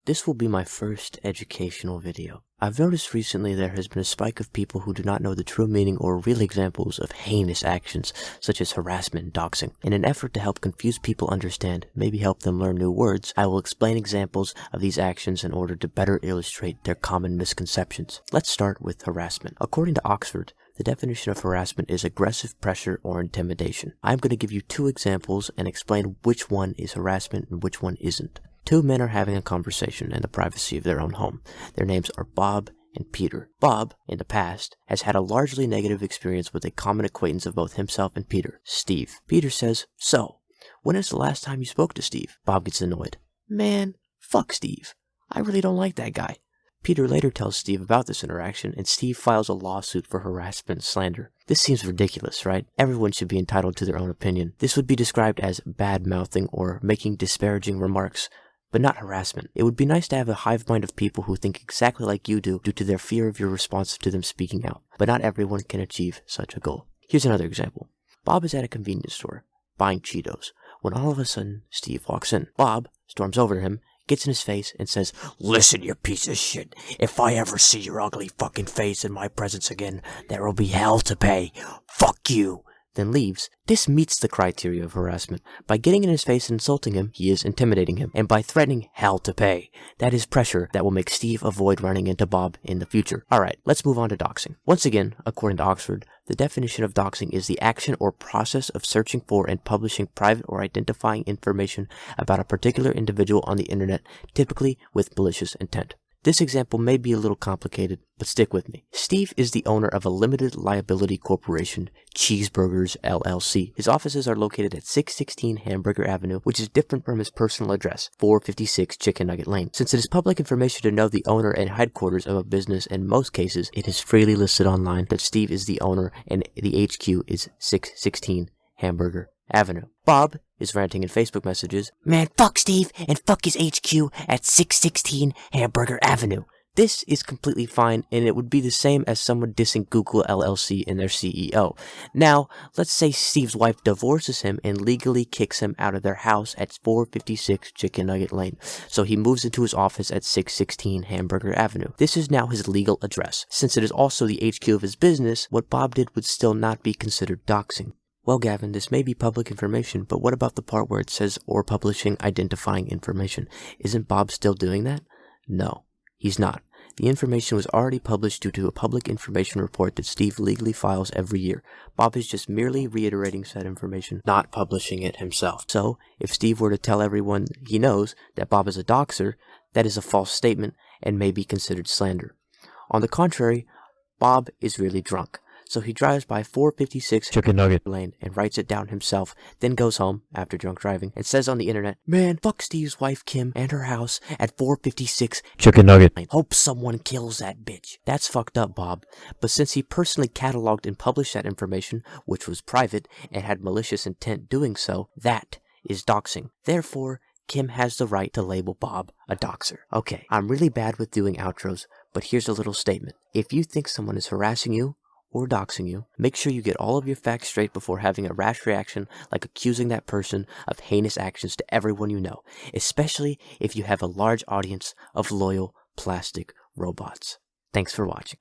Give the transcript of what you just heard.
This will be my first educational video. I've noticed recently there has been a spike of people who do not know the true meaning or real examples of heinous actions such as harassment and doxing. In an effort to help confused people understand, maybe help them learn new words, I will explain examples of these actions in order to better illustrate their common misconceptions. Let's start with harassment. According to Oxford, the definition of harassment is aggressive pressure or intimidation. I'm going to give you two examples and explain which one is harassment and which one isn't. Two men are having a conversation in the privacy of their own home. Their names are Bob and Peter. Bob, in the past, has had a largely negative experience with a common acquaintance of both himself and Peter, Steve. Peter says, "So, when is the last time you spoke to Steve?" Bob gets annoyed. "Man, fuck Steve. I really don't like that guy." Peter later tells Steve about this interaction, and Steve files a lawsuit for harassment and slander. This seems ridiculous, right? Everyone should be entitled to their own opinion. This would be described as bad-mouthing or making disparaging remarks, but not harassment. It would be nice to have a hive mind of people who think exactly like you do due to their fear of your response to them speaking out, but not everyone can achieve such a goal. Here's another example. Bob is at a convenience store, buying Cheetos, when all of a sudden, Steve walks in. Bob storms over to him, gets in his face, and says, "Listen, you piece of shit. If I ever see your ugly fucking face in my presence again, there will be hell to pay. Fuck you." Then leaves. This meets the criteria of harassment. By getting in his face and insulting him, he is intimidating him. And by threatening hell to pay, that is pressure that will make Steve avoid running into Bob in the future. Alright, let's move on to doxing. Once again, according to Oxford, the definition of doxing is the action or process of searching for and publishing private or identifying information about a particular individual on the internet, typically with malicious intent. This example may be a little complicated, but stick with me. Steve is the owner of a limited liability corporation, Cheeseburgers LLC. His offices are located at 616 Hamburger Avenue, which is different from his personal address, 456 Chicken Nugget Lane. Since it is public information to know the owner and headquarters of a business, in most cases, it is freely listed online that Steve is the owner and the HQ is 616 Hamburger Avenue. Bob is ranting in Facebook messages, "Man, fuck Steve and fuck his HQ at 616 Hamburger Avenue." This is completely fine, and it would be the same as someone dissing Google LLC and their CEO. Now, let's say Steve's wife divorces him and legally kicks him out of their house at 456 Chicken Nugget Lane, so he moves into his office at 616 Hamburger Avenue. This is now his legal address. Since it is also the HQ of his business, what Bob did would still not be considered doxing. Well, Gavin, this may be public information, but what about the part where it says, or publishing identifying information? Isn't Bob still doing that? No, he's not. The information was already published due to a public information report that Steve legally files every year. Bob is just merely reiterating said information, not publishing it himself. So, if Steve were to tell everyone he knows that Bob is a doxer, that is a false statement and may be considered slander. On the contrary, Bob is really drunk. So he drives by 456 Chicken Nugget Lane and writes it down himself, then goes home after drunk driving and says on the internet, "Man, fuck Steve's wife Kim and her house at 456 Chicken Nugget Lane. Hope someone kills that bitch." That's fucked up, Bob. But since he personally cataloged and published that information, which was private and had malicious intent doing so, that is doxing. Therefore, Kim has the right to label Bob a doxer. Okay, I'm really bad with doing outros, but here's a little statement. If you think someone is harassing you, or doxing you, make sure you get all of your facts straight before having a rash reaction like accusing that person of heinous actions to everyone you know, especially if you have a large audience of loyal plastic robots. Thanks for watching.